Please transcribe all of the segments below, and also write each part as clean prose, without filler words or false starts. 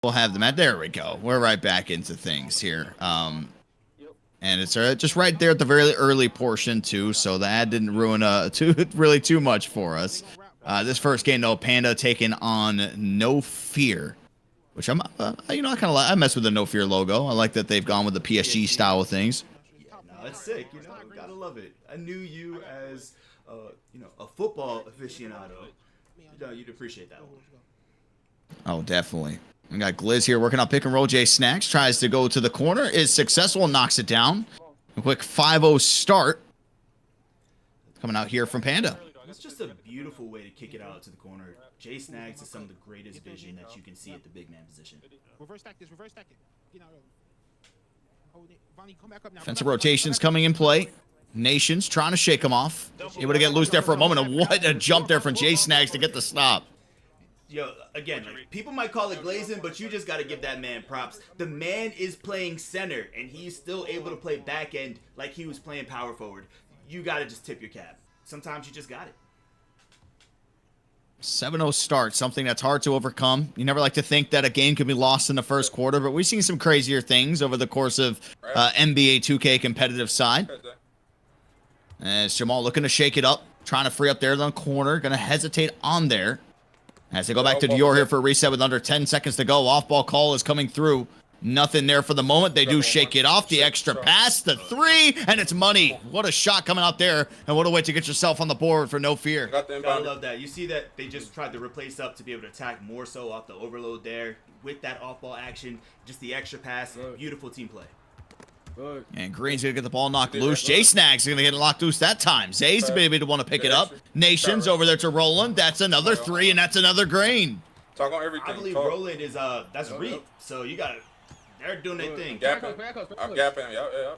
we'll have them at. There we go. We're right back into things here. And it's just right there at the very early portion too, so the ad didn't ruin too much for us. This first game though, Panda taking on No Fear, which I'm you know, I mess with the No Fear logo. I like that they've gone with the PSG style of things. Yeah, no, it's sick. You know, gotta love it. I knew you as you know, a football aficionado. You know, you'd appreciate that one. Oh, definitely. We got Glizz here working on pick and roll. 𝐺_SNACKS tries to go to the corner, is successful, knocks it down. A quick 5-0 start. Coming out here from Panda. It's just a beautiful way to kick it out to the corner. 𝐺_SNACKS is some of the greatest vision that you can see at the big man position. Defensive rotations coming in play. Nations trying to shake him off. Able to get loose there for a moment. And what a jump there from 𝐺_SNACKS to get the stop. Yo, again, like, people might call it glazing, but you just got to give that man props. The man is playing center, and he's still able to play back end like he was playing power forward. You got to just tip your cap. Sometimes you just got it. 7-0 start, something that's hard to overcome. You never like to think that a game could be lost in the first quarter, but we've seen some crazier things over the course of NBA 2K competitive side. As Jamal looking to shake it up, trying to free up there in the corner, going to hesitate on there. As they go back to 𝙑𝙬𝙖 here for a reset with under 10 seconds to go. Off-ball call is coming through. Nothing there for the moment. They do shake it off. The extra pass, the three, and it's money. What a shot coming out there, and what a way to get yourself on the board for No Fear. Gotta love that. You see that they just tried to replace up to be able to attack more so off the overload there with that off-ball action. Just the extra pass. Beautiful team play. And Green's going to get the ball knocked loose. 𝐺_SNACKS is going to get it locked loose that time. Zay's going to be the one to pick it up. Nations over there to Roland. That's another three, and that's another Green. Talk on everything. I believe Roland is, that's Reap. So you got to, they're doing their thing. I'm gapping. Yeah.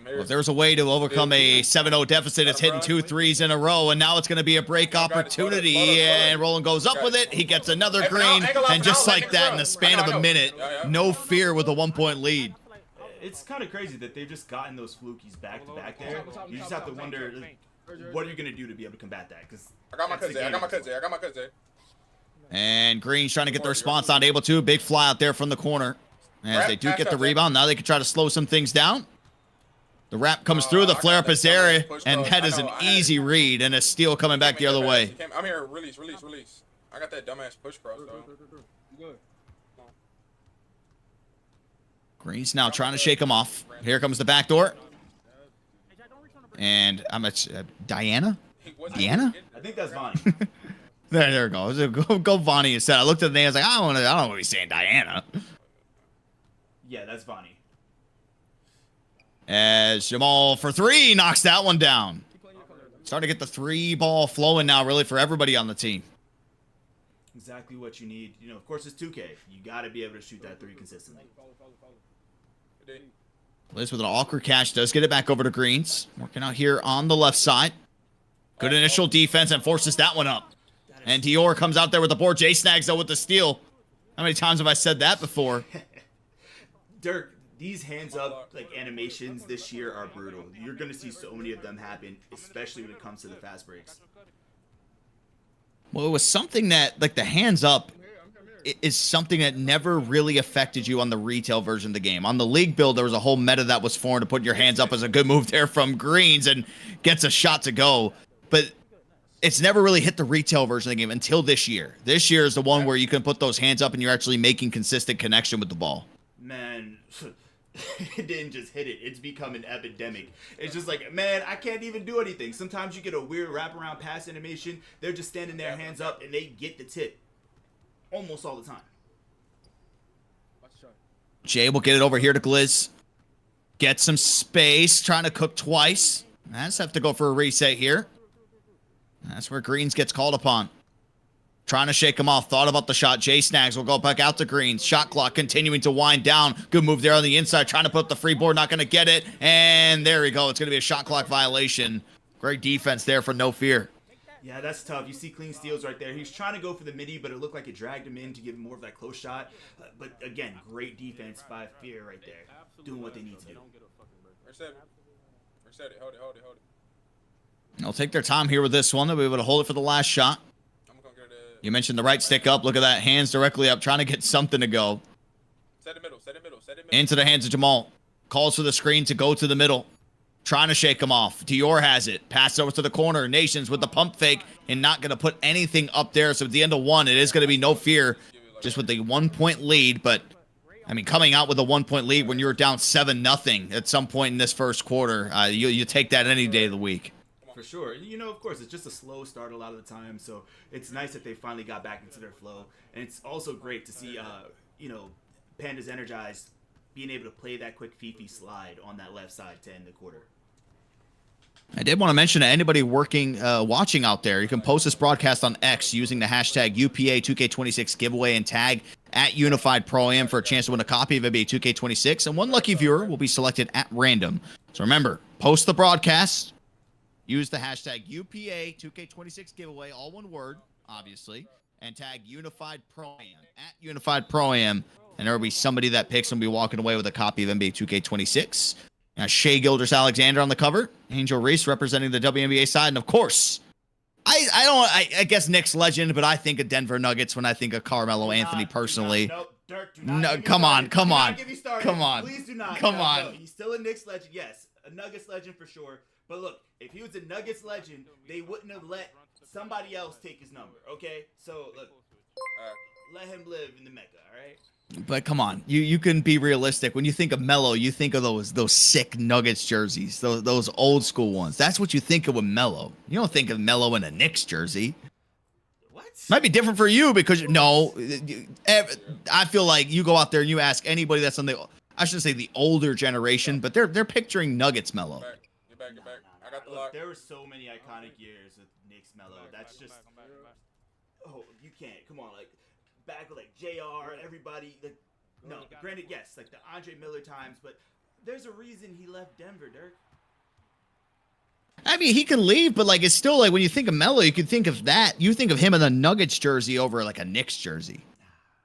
Well, if there's a way to overcome a 7-0 deficit, it's hitting 2 threes in a row, and now it's going to be a break opportunity, and Roland goes up with it. He gets another Green, and just like that, in the span of a minute, No Fear with a 1-point lead. It's kind of crazy that they've just gotten those flukies back to back there. You just have to wonder, what are you going to do to be able to combat that? Because I got my 𝐒𝐻𝐬𝐻. And Green's trying to get the response, not able to. Big fly out there from the corner. As they do get the rebound, now they can try to slow some things down. The wrap comes through, the flare up is there, and that is an easy read, and a steal coming back the other way. I'm here, release. I got that dumbass push cross, though. Green's now trying to shake him off. Here comes the back door. And I'm at Diana? Deanna? I think that's Vonnie. there it goes. Go Vonnie instead. I looked at the name. I was like, I don't want to be saying Diana. Yeah, that's Vonnie. As Jamal for three knocks that one down. Starting to get the 3-ball flowing now, really, for everybody on the team. Exactly what you need. You know, of course, it's 2K. You got to be able to shoot that 3 consistently. Liz with an awkward catch does get it back over to Greens. Working out here on the left side. Good initial defense and forces that one up. And Dior comes out there with the board. 𝐺_SNACKS though with the steal. How many times have I said that before? Dirk, these hands up like animations this year are brutal. You're going to see so many of them happen, especially when it comes to the fast breaks. Well, it was something that, like the hands up, is something that never really affected you on the retail version of the game. On the league build, there was a whole meta that was formed to put your hands up as a good move there from Greens and gets a shot to go. But it's never really hit the retail version of the game until this year. This year is the one where you can put those hands up and you're actually making consistent connection with the ball. Man, it didn't just hit it. It's become an epidemic. It's just like, man, I can't even do anything. Sometimes you get a weird wraparound pass animation. They're just standing there, hands up, and they get the tip. Almost all the time. Jay will get it over here to Glizz. Get some space. Trying to cook twice. I just have to go for a reset here. That's where Greens gets called upon. Trying to shake him off. Thought about the shot. 𝐺_SNACKS will go back out to Greens. Shot clock continuing to wind down. Good move there on the inside. Trying to put up the free board. Not going to get it. And there we go. It's going to be a shot clock violation. Great defense there for No Fear. Yeah, that's tough. You see clean steals right there. He's trying to go for the midi, but it looked like it dragged him in to give him more of that close shot. But again, great defense by Fear right there. Doing what they need to do. Reset it. Hold it. They'll take their time here with this one. They'll be able to hold it for the last shot. I'm gonna get You mentioned the right stick up. Look at that. Hands directly up, trying to get something to go. Set it middle, set it middle, set it middle. Into the hands of Jamal. Calls for the screen to go to the middle. Trying to shake him off. 𝑑ior has it. Pass over to the corner. Nations with the pump fake and not going to put anything up there. So at the end of one, it is going to be no fear. Just with the 1-point lead. But, I mean, coming out with a 1-point lead when you're down 7-0 at some point in this first quarter, you take that any day of the week. For sure. You know, of course, it's just a slow start a lot of the time. So it's nice that they finally got back into their flow. And it's also great to see, you know, Panda's Energized being able to play that quick Fifi slide on that left side to end the quarter. I did want to mention to anybody watching out there, you can post this broadcast on X using the hashtag UPA2K26 giveaway and tag at Unified Pro Am for a chance to win a copy of NBA 2K26. And one lucky viewer will be selected at random. So remember, post the broadcast, use the hashtag UPA2K26 giveaway, all one word, obviously, and tag Unified Pro Am at Unified Pro Am. And there will be somebody that picks and will be walking away with a copy of NBA 2K26. Shai Gilgeous-Alexander on the cover. Angel Reese representing the WNBA side. And, of course, I guess Knicks legend, but I think of Denver Nuggets when I think of Carmelo Anthony personally. No, come on. Please do not. Come on. No, he's still a Knicks legend. Yes, a Nuggets legend for sure. But look, if he was a Nuggets legend, they wouldn't have let somebody else take his number, okay? So, look, let him live in the Mecca, all right? But come on, you can be realistic. When you think of Melo, you think of those sick Nuggets jerseys, those old school ones. That's what you think of with Melo. You don't think of Melo in a Knicks jersey. What? Might be different for you because I feel like you go out there and you ask anybody that's on I shouldn't say the older generation, but they're picturing Nuggets Melo. Get back. I got the lock. There were so many iconic years with Knicks Melo. That's just you can't. Come on, like. Back with like JR, everybody. Like, no, granted, yes, like the Andre Miller times, but there's a reason he left Denver, Dirk. I mean, he can leave, but like it's still like when you think of Melo, you can think of that. You think of him in a Nuggets jersey over like a Knicks jersey.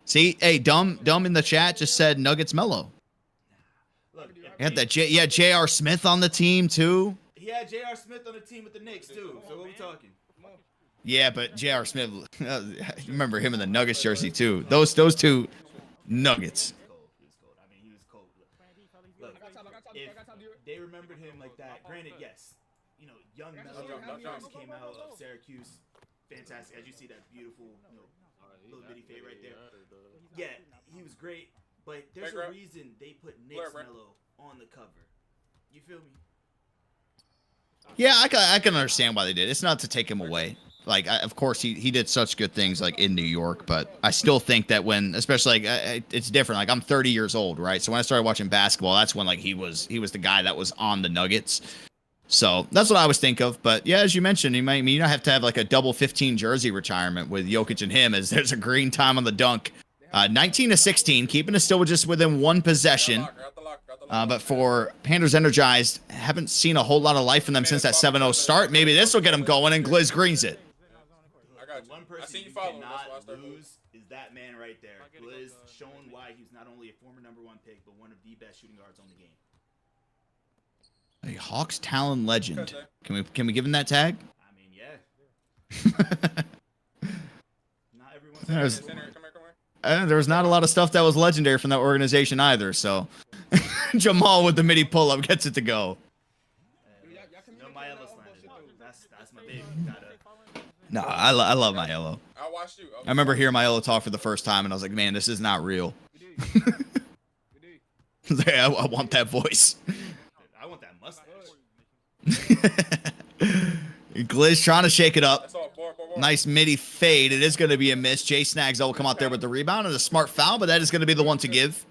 See, hey, dumb in the chat just said Nuggets Melo. Look, you had that J.R. Smith on the team too. He had J.R. Smith on the team with the Knicks too. So what we talking? Yeah, but J.R. Smith, remember him in the Nuggets jersey too. Those two Nuggets. He was cold. I mean, he was cold. Look, if they remembered him like that, granted, yes, you know, young Melo first came out of Syracuse, fantastic. As you see that beautiful, little bitty fade right there. Yeah, he was great, but there's a reason they put Knicks Melo on the cover. You feel me? Yeah, I can understand why they did. It's not to take him away. Like, of course, he did such good things, like, in New York, but I still think that when, especially, like, it's different. Like, I'm 30 years old, right? So when I started watching basketball, that's when, like, he was the guy that was on the Nuggets. So that's what I always think of. But, yeah, as you mentioned, you don't have to have, like, a double 15 jersey retirement with Jokic and him, as there's a green time on the dunk. 19-16, keeping it still just within one possession. But for Panda's Energized, haven't seen a whole lot of life in them since that 7-0 start. Maybe this will get them going, and Glizz greens it. One person you cannot lose is that man right there. Glizz showing why he's not only a former #1 pick, but one of the best shooting guards on the game. A Hawks Talon legend. Can we give him that tag? I mean, yeah. Not everyone's there was not a lot of stuff that was legendary from that organization either, so Jamal with the midi pull-up gets it to go. That's my baby. No, I love Myello. I watched you. I remember hearing Myello talk for the first time, and I was like, man, this is not real. I want that voice. I want that mustache. Glizz trying to shake it up. Nice midi fade. It is going to be a miss. Jay Snags will come out there with the rebound and a smart foul, but that is going to be the one to give.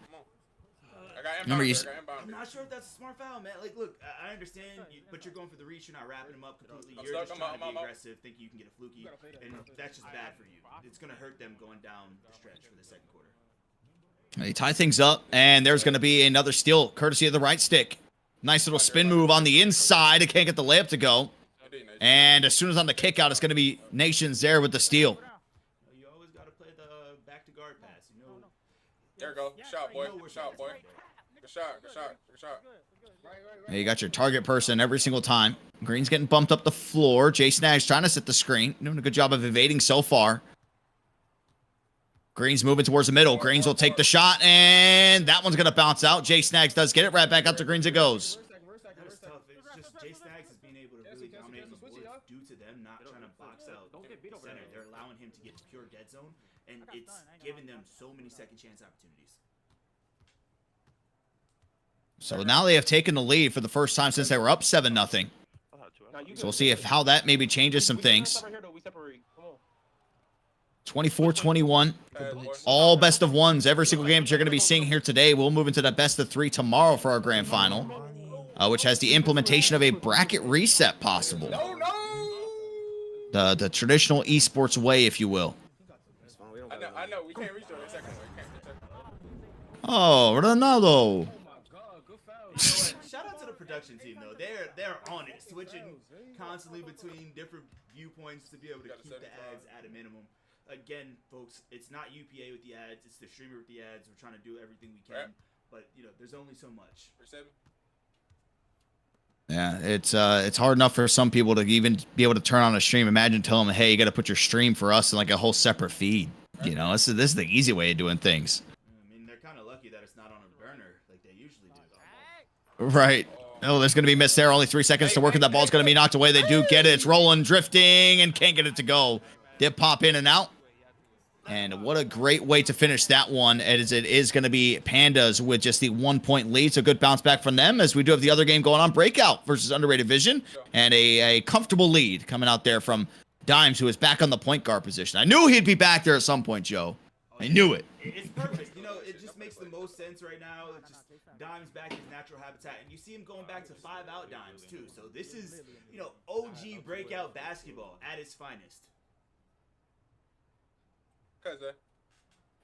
Remember, I'm not sure if that's a smart foul, man. Like, look, I understand, but you're going for the reach. You're not wrapping him up completely. You're just trying to be aggressive, thinking you can get a fluky, and that's just bad for you. It's going to hurt them going down the stretch for the second quarter. They tie things up, and there's going to be another steal, courtesy of the right stick. Nice little spin move on the inside. It can't get the layup to go. And as soon as on the kick out, it's going to be Nations there with the steal. You always got to play the back to guard pass. You know. There you go. Shot, boy. Shot, boy. Good shot. Yeah, you got your target person every single time. Green's getting bumped up the floor. Jay Snags trying to set the screen. Doing a good job of evading so far. Green's moving towards the middle. Greens will take the shot, and that one's going to bounce out. 𝐺_SNAGS does get it. Right back up to Greens it goes. That is tough. It's just 𝐺_SNAGS is being able to really dominate the boards due to them not trying to box out the center. They're allowing him to get pure dead zone, and it's giving them so many second chance opportunities. So now they have taken the lead for the first time since they were up 7-0. So we'll see if how that maybe changes some things. 24-21. All best of ones. Every single game that you're going to be seeing here today. We'll move into the best of 3 tomorrow for our grand final, which has the implementation of a bracket reset possible. The traditional esports way, if you will. I know. We can't reach the second one. Oh, Ronaldo. Shout out to the production team though. They're on it, switching constantly between different viewpoints to be able to keep the ads at a minimum. Again, folks, it's not UPA with the ads, it's the streamer with the ads. We're trying to do everything we can, but you know, there's only so much. Yeah, it's hard enough for some people to even be able to turn on a stream. Imagine telling them, hey, you got to put your stream for us in like a whole separate feed. You know, this is the easy way of doing things. I mean, they're kind of lucky that it's not on a burner like they usually do. Right. Oh, there's going to be missed there. Only 3 seconds to work, and that ball's going to be knocked away. They do get it. It's rolling, drifting, and can't get it to go. Did pop in and out. And what a great way to finish that one, as it is going to be Pandas with just the 1-point lead. So good bounce back from them, as we do have the other game going on, Breakout versus Underrated Vision. And a comfortable lead coming out there from 𝙬😓, who is back on the point guard position. I knew he'd be back there at some point, Joe. I knew it. It's perfect. You know, it just makes the most sense right now. It's just 𝙬😓's back in his natural habitat. And you see him going back to 5-out 𝙬😓, too. So this is, you know, OG Breakout basketball at its finest.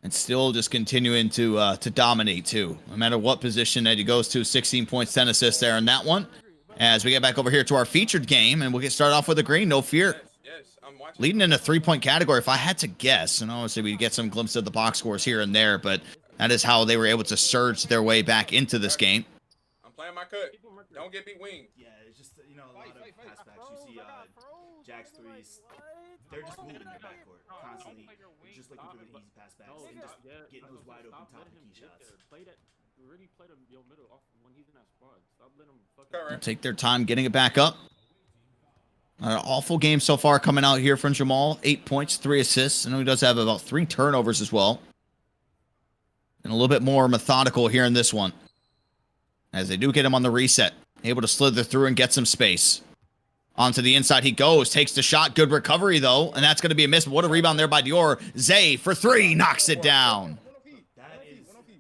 And still just continuing to dominate, too. No matter what position that he goes to, 16 points, 10 assists there in that one. As we get back over here to our featured game, and we'll get started off with a green, no fear. Leading in a 3-point category, if I had to guess, and obviously we get some glimpses of the box scores here and there, but that is how they were able to surge their way back into this game. I'm playing my cut. Don't get beat wing. Yeah, it's just, you know, a lot of pass backs. You see Jack's threes. They're just moving in their backcourt constantly, just looking for the easy pass backs and just getting those wide open top of the key shots. They'll take their time getting it back up. An awful game so far coming out here from Jamal. 8 points, 3 assists. I know he does have about 3 turnovers as well. And a little bit more methodical here in this one, as they do get him on the reset. Able to slither through and get some space. Onto the inside he goes. Takes the shot. Good recovery, though. And that's going to be a miss. But what a rebound there by Dior. Zay for 3. Knocks it down.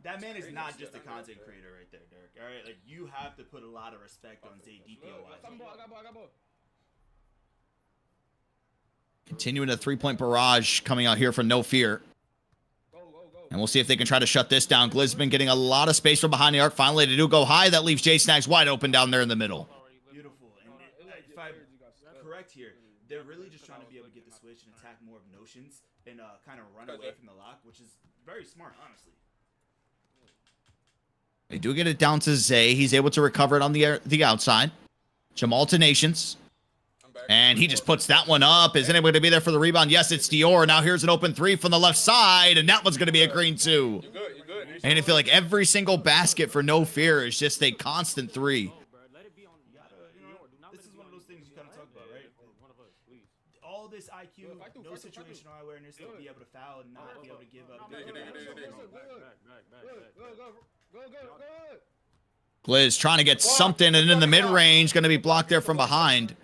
That man is not just a content creator right there, Derek. All right? Like, you have to put a lot of respect on Zay DPOY. Continuing a 3-point barrage coming out here for No Fear. And we'll see if they can try to shut this down. Glizz has been getting a lot of space from behind the arc. Finally, they do go high. That leaves 𝐺_SNAGS wide open down there in the middle. Beautiful. And if I'm correct here, they're really just trying to be able to get the switch and attack more of Notions and kind of run away from the lock, which is very smart, honestly. They do get it down to Zay. He's able to recover it on the outside. Jamal to Nations. And he just puts that one up. Is anybody going to be there for the rebound? Yes, it's Dior. Now here's an open 3 from the left side, and that one's going to be a green 2. And I feel like every single basket for No Fear is just a constant 3. This is one of those things you kind of talk about, right? All this IQ, no situational awareness to be able to foul and not be able to give up. Glizz trying to get something, and in the mid-range, going to be blocked there from behind.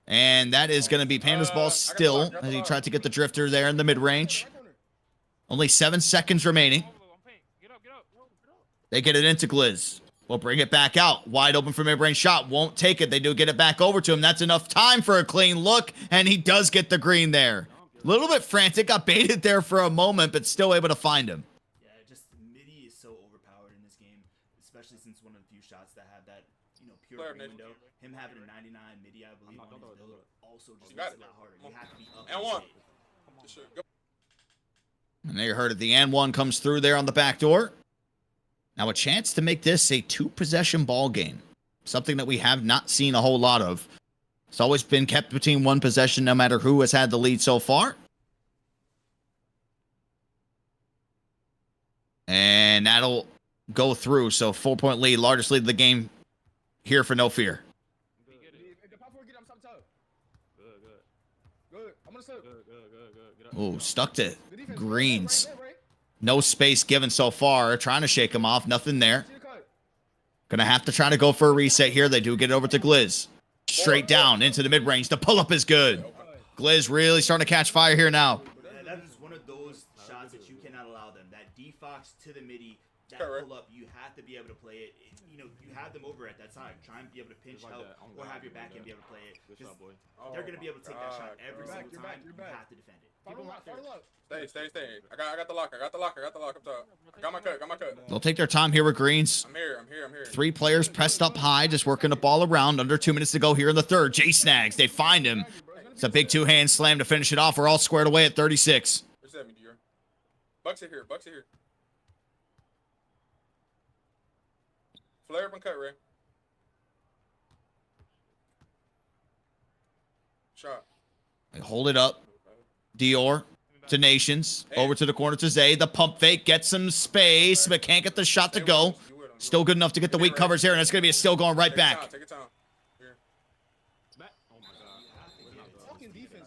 And that is going to be Panda's ball still, as he tried to get the drifter there in the mid-range. Only 7 seconds remaining. They get it into Glizz. We'll bring it back out. Wide open for mid-range shot. Won't take it. They do get it back over to him. That's enough time for a clean look, and he does get the green there. A little bit frantic. Got baited there for a moment, but still able to find him. Yeah, just midi is so overpowered in this game, especially since one of the few shots that have that, you know, pure window. Him having a 99 midi, I believe, on his build also just makes it a lot harder. You have to be up. And one. And there you heard it. The and one comes through there on the back door. Now a chance to make this a 2-possession ball game. Something that we have not seen a whole lot of. It's always been kept between 1 possession no matter who has had the lead so far. And that'll go through. So 4-point lead, largest lead of the game here for No Fear. Oh, stuck to Greens. No space given so far. Trying to shake him off. Nothing there. Gonna have to try to go for a reset here. They do get it over to Glizz. Straight down into the mid-range. The pull-up is good. Glizz really starting to catch fire here now. That is one of those shots that you cannot allow them. That defox to the midi, that pull-up, you have to be able to play it. You know, you have them over at that side. Try and be able to pinch help or have your back end be able to play it. They're going to be able to take that shot every single time. You have to defend it. Stay. I got the lock up top. Got my cut. They'll take their time here with Greens. I'm here. 3 players pressed up high, just working the ball around. Under 2 minutes to go here in the third. Jay snags. They find him. It's a big 2-hand slam to finish it off. We're all squared away at 36. Where's that, Meteor? Bucks are here. Flare up and cut, Ray. Shot. They hold it up. Dior to Nations. Over to the corner to Zay. The pump fake. Gets some space, but can't get the shot to go. Still good enough to get the weak covers here, and it's going to be a steal going right back. Take your time. Here.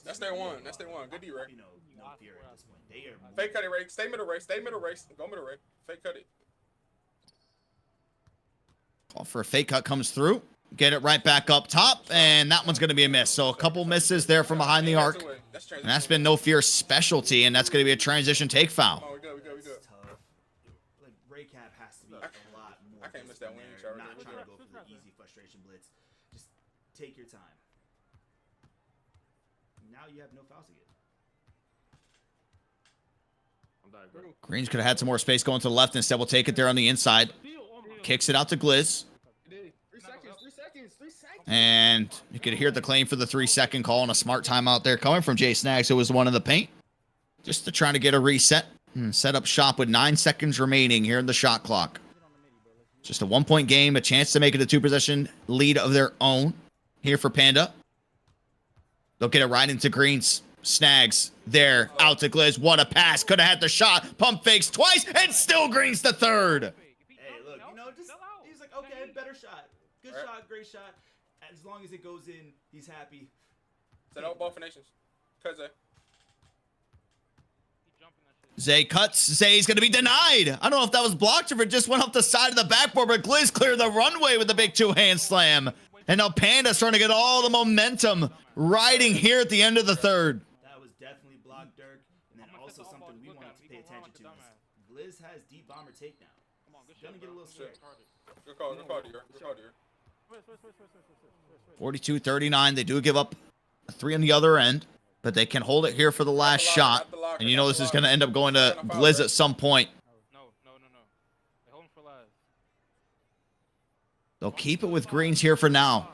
That's their one. Good D, Ray. Fake cut it, Ray. Stay middle, Ray. Go middle, Ray. Fake cut it. Call for a fake cut comes through. Get it right back up top, and that one's going to be a miss. So a couple misses there from behind the arc. And that's been No Fear's specialty, and that's going to be a transition take foul. Oh, we good. Like, Breakout has to be a lot more. I can't miss that wing shot. Not trying to go for the easy frustration blitz. Just take your time. Now you have no fouls to get. Greens could have had some more space going to the left. Instead, we'll take it there on the inside. Kicks it out to Glizz. 3 seconds. And you could hear the claim for the 3-second call and a smart timeout there coming from Jay Snags, who was the one in the paint. Just to try to get a reset and set up shop with 9 seconds remaining here in the shot clock. Just a 1-point game, a chance to make it a 2-possession lead of their own here for Panda. They'll get it right into Greens. Snags there, out to Glizz. What a pass. Could have had the shot. Pump fakes twice, and still Greens the third. Hey, look, you know, just he's like, okay, better shot. Good shot, great shot. As long as it goes in, he's happy. Set out ball for Nations. Cut Zay. Zay cuts. Zay's going to be denied. I don't know if that was blocked or if it just went off the side of the backboard, but Glizz cleared the runway with the big 2-hand slam. And now Panda's starting to get all the momentum riding here at the end of the third. That was definitely blocked, Dirk. And then also something we wanted to pay attention to is Glizz has deep bomber take now. Gonna get a little scared. Good call, dear. 42-39. They do give up a 3 on the other end, but they can hold it here for the last shot. And you know this is going to end up going to Glizz at some point. No. They're holding for last. They'll keep it with Greens here for now.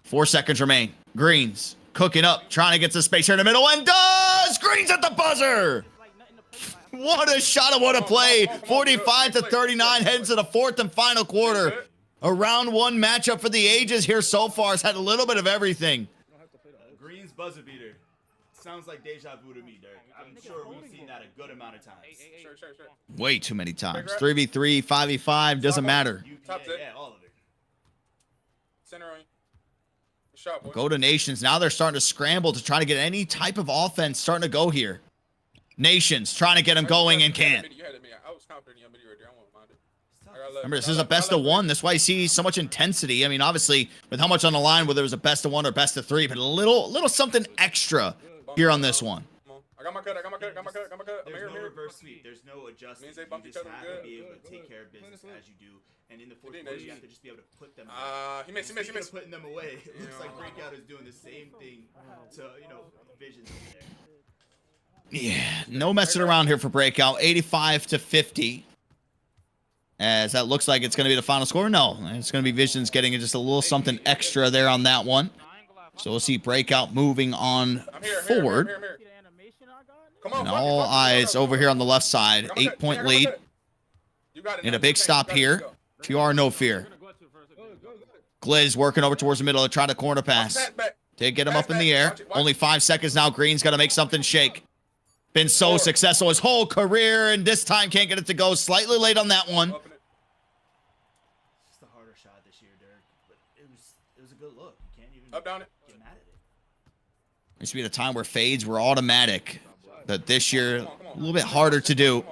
4 seconds remain. Greens cooking up, trying to get some space here in the middle, and does! Greens at the buzzer! What a shot and what a play. 45-39, heading to the 4th and final quarter. A round 1 matchup for the ages here so far. Has had a little bit of everything. Greens buzzer beater. Sounds like deja vu to me, Dirk. I'm sure we've seen that a good amount of times. Sure. Way too many times. 3v3, 5v5, doesn't matter. Yeah, all of it. Center on you. Shot, boy. Go to Nations. Now they're starting to scramble to try to get any type of offense starting to go here. Nations trying to get him going and can't. I was confident in your midi right there. I won't mind it. Remember, this is a best of 1. That's why you see so much intensity. I mean, obviously, with how much on the line, whether it was a best of 1 or best of 3, but a little something extra here on this one. I got my cut. There's no reverse sweep. There's no adjustment. You just have to be able to take care of business as you do. And in the 4th quarter, you have to just be able to put them away. He missed. Putting them away. It looks like Breakout is doing the same thing to, Visions over there. Yeah, no messing around here for Breakout. 85-50. As that looks like it's going to be the final score. No, it's going to be Visions getting just a little something extra there on that one. So we'll see Breakout moving on forward. And all eyes over here on the left side. 8-point lead. And a big stop here. If you are No Fear. Glizz working over towards the middle to try to corner pass. To get him up in the air. Only 5 seconds now. Green's got to make something shake. Been so successful his whole career, and this time can't get it to go. Slightly late on that one. It's just a harder shot this year, Dirk. But it was a good look. You can't even Up, down it. get mad at it. Used to be the time where fades were automatic. But this year, a little bit harder to do.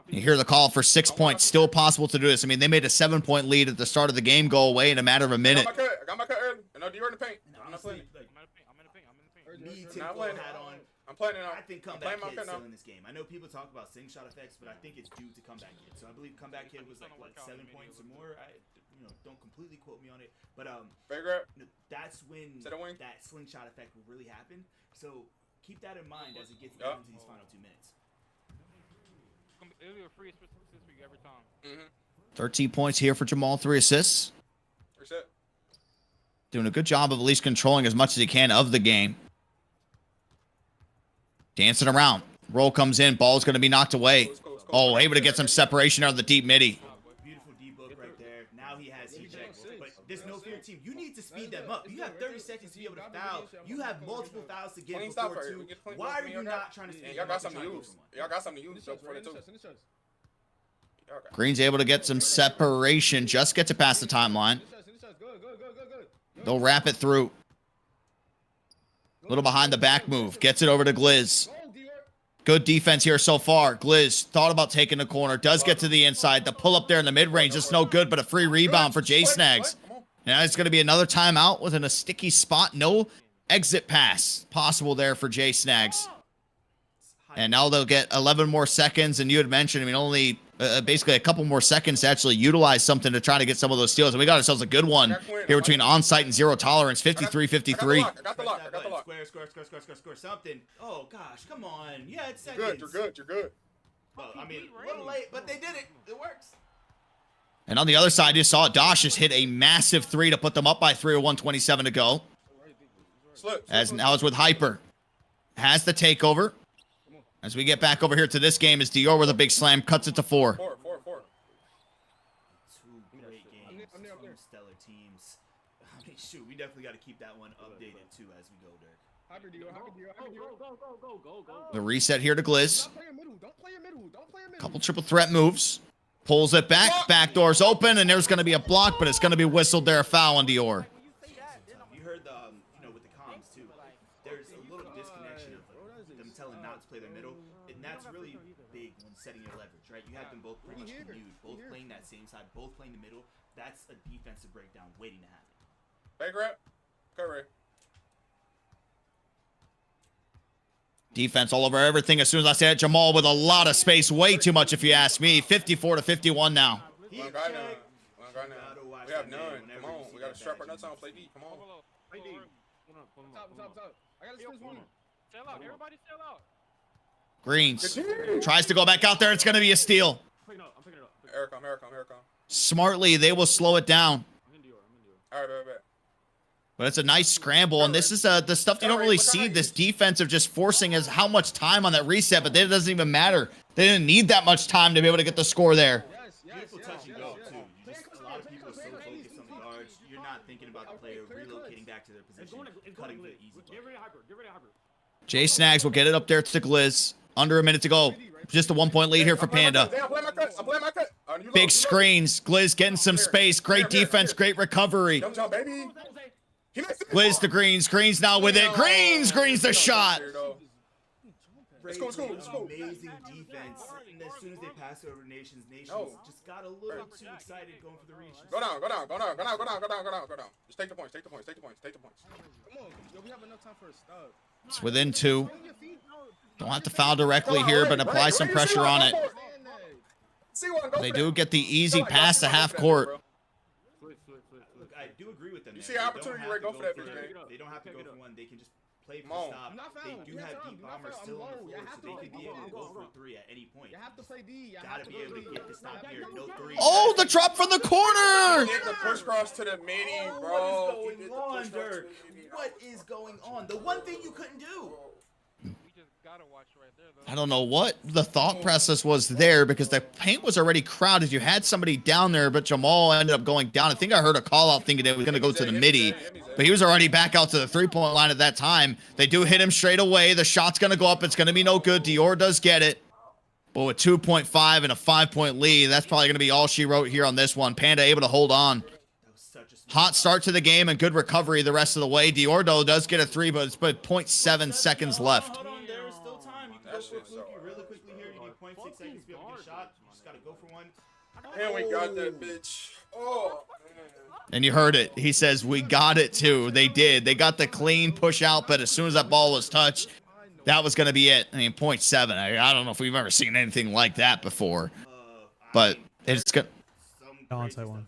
You hear the call for 6 points. Still possible to do this. I mean, they made a 7-point lead at the start of the game go away in a matter of a minute. I got my cut early. No, you're in the paint. I'm not playing. Me, Tim Not Cole playing. had on. I'm playing it now. I think Comeback Kid's still in this game. I know people talk about sing shot effects, but I think it's due to Comeback Kid. So I believe Comeback Kid was like, what, 7 points or more? Don't completely quote me on it, but that's when that slingshot effect will really happen. So keep that in mind as it gets down into these final 2 minutes. It'll be a free assist for you every time. 13 points here for Jamal, 3 assists. Reset. Doing a good job of at least controlling as much as he can of the game. Dancing around. Roll comes in. Ball's going to be knocked away. Oh, able to get some separation out of the deep midi. Beautiful deep look right there. Now he has eject. But this no fear team, you need to speed them up. You have 30 seconds to be able to foul. You have multiple fouls to get before 2. Why are you not trying to speed Y'all them up? got something to use. Y'all got something to use before the 2. Green's able to get some separation. Just gets it past the timeline. They'll wrap it through. A little behind the back move. Gets it over to Glizz. Good defense here so far. Glizz thought about taking the corner. Does get to the inside. The pull up there in the mid-range is no good, but a free rebound for 𝐤𝐴𝐺. Now it's going to be another timeout within a sticky spot. No exit pass possible there for 𝐤𝐴𝐺. And now they'll get 11 more seconds. And you had mentioned, I mean, only basically a couple more seconds to actually utilize something to try to get some of those steals. And we got ourselves a good one here between onsite and zero tolerance, 53-53. I got the lock. Square, something. Oh, gosh, come on. Yeah, it's seconds. You're good. Well, I mean, a little late, but they did it. It works. And on the other side, you saw Dosh just hit a massive 3 to put them up by 3 with 1:27 to go. As now it's with Hyper. Has the takeover. As we get back over here to this game, is Dior with a big slam, cuts it to 4. 4. 2 great games, 2 stellar teams. I mean, shoot, we definitely got to keep that one updated, too, as we go, Dirk. The reset here to Glizz. Couple triple threat moves. Pulls it back. Back door's open, and there's going to be a block, but it's going to be whistled there. A foul on Dior. You heard the, with the comms, too. There's a little disconnection of them telling not to play their middle, and that's really big when setting your leverage, right? You have them both pretty much renewed, both playing that same side, both playing the middle. That's a defensive breakdown waiting to happen. Back rep. Curry. Defense all over everything. As soon as I say it, Jamal with a lot of space. Way too much, if you ask me. 54-51 now. We have none. Come on. We got to strap our nuts on. Play D. Come on. Sell out. Everybody sell out. Greens tries to go back out there. It's going to be a steal. I'm picking it up. Here come. Smartly, they will slow it down. I'm in Dior. All right, bet. But it's a nice scramble, and this is the stuff you don't really see. This defense of just forcing is how much time on that reset, but it doesn't even matter. They didn't need that much time to be able to get the score there. Beautiful touch and go, too. A lot of people are so focused on the guards, you're not thinking about the player relocating back to their position, cutting to the easy ball. Get ready, hyper. 𝐤𝐴𝐺 will get it up there to Glizz. Under a minute to go. Just a 1-point lead here for Panda. I'm playing my cut. Big screens. Glizz getting some space. Great defense. Great recovery. Jump, baby. Glizz to Greens. Greens now with it. Greens the shot. Let's go. Amazing defense. And as soon as they pass over Nations just got a little too excited going for the reach. Go down. Just take the points. Come on. Yo, we have enough time for a stop. It's within 2. Don't have to foul directly here, but apply some pressure on it. They do get the easy pass to half court. Look, I do agree with them. You see an opportunity right go for that, They don't have to go for one. They can just play for stop. They do have deep bombers still on the floor, so they could be able to go for 3 at any point. You have to play D. Gotta be able to get the stop here. No 3. Oh, the drop from the corner. Get the push cross to the midi, bro. What is going on, Dirk? What is going on? The one thing you couldn't do. gotta watch right there, though. I don't know what the thought process was there because the paint was already crowded. You had somebody down there, but Jamal ended up going down. I think I heard a call out thinking it was going to go to the midi, but he was already back out to the three-point line at that time. They do hit him straight away. The shot's going to go up. It's going to be no good. Dior does get it. But with 2.5 and a 5-point lead, that's probably going to be all she wrote here on this one. Panda able to hold on. Hot start to the game and good recovery the rest of the way. Dior, though, does get a three, but it's but 0.7 seconds left. Hold on, there is still time. You can go for a fluky really quickly here. You need 0.6 seconds to be able to get a shot. You just got to go for one. And we got that bitch. Oh, man. And you heard it. He says, we got it, too. They did. They got the clean push out, but as soon as that ball was touched, that was going to be it. I mean, 0.7. I don't know if we've ever seen anything like that before. But it's good. Don't say one.